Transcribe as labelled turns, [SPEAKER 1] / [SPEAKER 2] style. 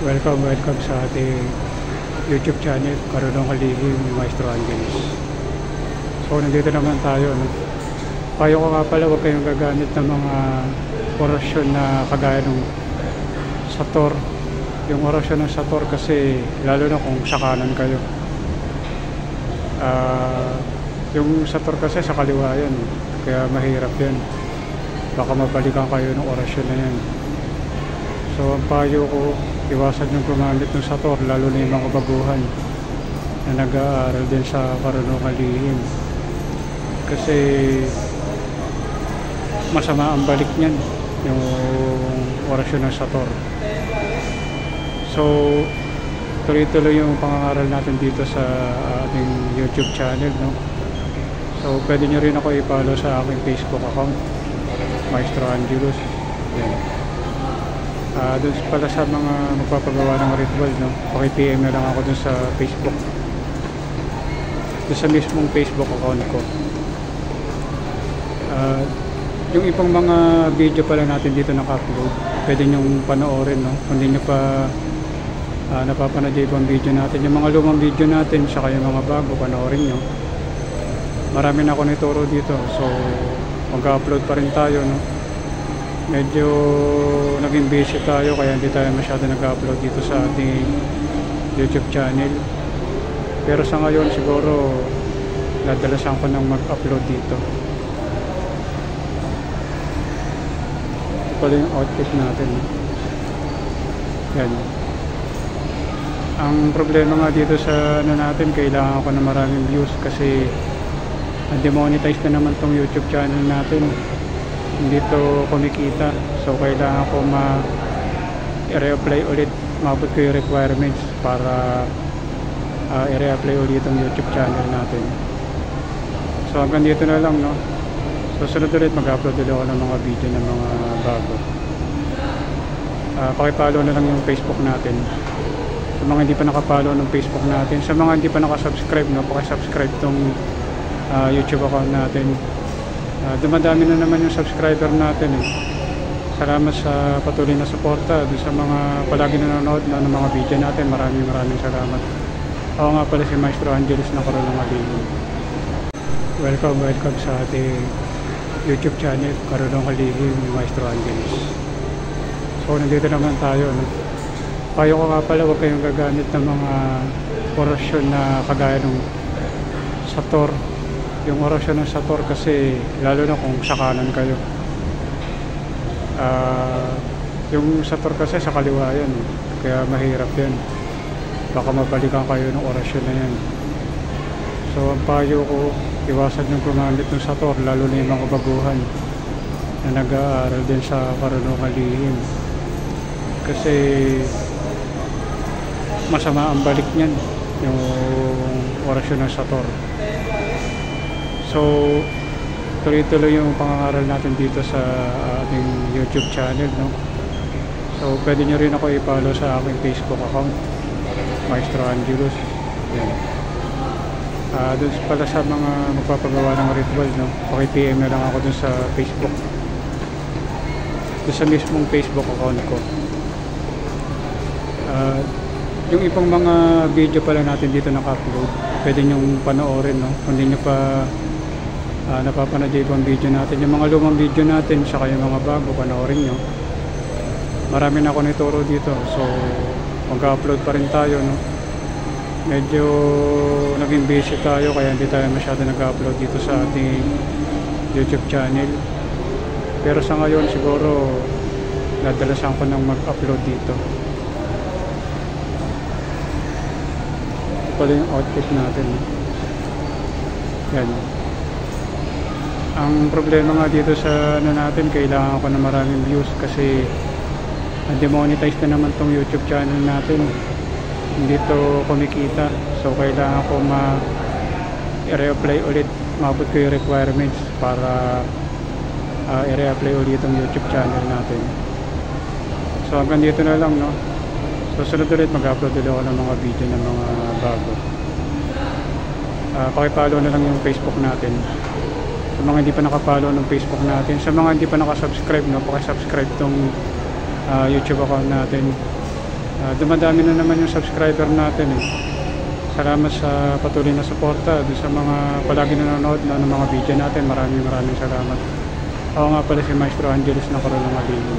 [SPEAKER 1] Welcome sa ating YouTube channel, Karunong Kalihim ni Maestro Angeles. So nandito naman tayo, no? Payo ko nga pala, huwag kayong gagamit ng mga orasyon na kagaya ng Sator. Yung orasyon ng Sator kasi, lalo na kung sa kanan kayo. Yung Sator kasi sa kaliwa yan, kaya mahirap yan. Baka mabalikan kayo ng orasyon na yan. So ang payo ko, iwasan yung gumamit ng Sator, lalo na yung mga baguhan na nag-aaral din sa Karunong Kalihim, kasi masama ang balik niyan yung orasyon ng Sator. So tuloy-tuloy yung pangangaral natin dito sa ating YouTube channel, no? So pwede nyo rin ako i-follow sa aking Facebook account, Maestro Angeles. Doon pala sa mga magpapagawa ng ritual, no? Paki-PM na lang ako dun sa Facebook, dun sa mismong Facebook account ko. Yung ibang mga video pala natin dito naka-upload, pwede nyong panoorin, no? Kung hindi nyo pa napapanood yung ibang video natin, yung mga lumang video natin, saka yung mga bago, panoorin nyo. Marami na ako nituro dito, so mag-upload pa rin tayo, no? Medyo naging busy tayo, kaya hindi tayo masyado nag-upload dito sa ating YouTube channel. Pero sa ngayon siguro nadalasan ko nang mag-upload dito. Ito pala yung outfit natin. Yan. Ang problema nga dito sa natin, kailangan ko na maraming views kasi demonetize na naman tong YouTube channel natin. Hindi to kumikita, so kailangan ko i-reapply ulit, maabot ko yung requirements para i-reapply ulit yung YouTube channel natin. So hanggang dito na lang, no? So sunod ulit mag-upload ulit ako ng mga video ng mga bago. Pakipollow na lang yung Facebook natin sa mga hindi pa nakapollow ng Facebook natin. Sa mga hindi pa nakasubscribe, no, pakisubscribe tong YouTube account natin. Dumadami na naman yung subscriber natin, eh. Salamat sa patuloy na suporta sa mga palagi nanonood ng mga video natin. Maraming salamat. Ako nga pala si Maestro Angeles ng Karunong Kalihim. Welcome sa ating YouTube channel, Karunong Kalihim ni Maestro Angeles. So nandito naman tayo, no? Payo ko nga pala, huwag kayong gagamit ng mga orasyon na kagaya ng Sator. Yung orasyon ng Sator kasi, lalo na kung sa kanan kayo. Yung Sator kasi sa kaliwa yan, kaya mahirap yan. Baka mabalikan kayo ng orasyon na yan. So ang payo ko, iwasan yung gumamit ng Sator, lalo na yung mga baguhan na nag-aaral din sa Karunong Kalihim, kasi masama ang balik niyan yung orasyon ng Sator. So tuloy-tuloy yung pangangaral natin dito sa ating YouTube channel, no? So pwede nyo rin ako i-follow sa aking Facebook account, Maestro Angeles. Doon pala sa mga magpapagawa ng ritual, no? Paki-PM na lang ako dun sa Facebook, dun sa mismong Facebook account ko. Yung ibang mga video pala natin dito naka-upload, pwede nyong panoorin, no? Kung hindi nyo pa napapanood yung ibang video natin, yung mga lumang video natin, saka yung mga bago, panoorin nyo. Marami na ako nituro dito, so mag-upload pa rin tayo, no? Medyo naging busy tayo, kaya hindi tayo masyado nag-upload dito sa ating YouTube channel. Pero sa ngayon siguro nadalasan ko nang mag-upload dito. Ito pala yung outfit natin. Yan. Ang problema nga dito sa natin, kailangan ko na maraming views kasi demonetize na naman tong YouTube channel natin. Hindi to kumikita, so kailangan ko i-reapply ulit, maabot ko yung requirements para i-reapply ulit yung YouTube channel natin. So hanggang dito na lang, no? So sunod ulit mag-upload ulit ako ng mga video ng mga bago. Pakipollow na lang yung Facebook natin sa mga hindi pa nakapollow ng Facebook natin. Sa mga hindi pa nakasubscribe, no, pakisubscribe tong YouTube account natin. Dumadami na naman yung subscriber natin eh. Salamat sa patuloy na suporta doon sa mga palagi nanonood ng mga video natin. Maraming salamat. Ako nga pala si Maestro Angeles ng Coronel Malino.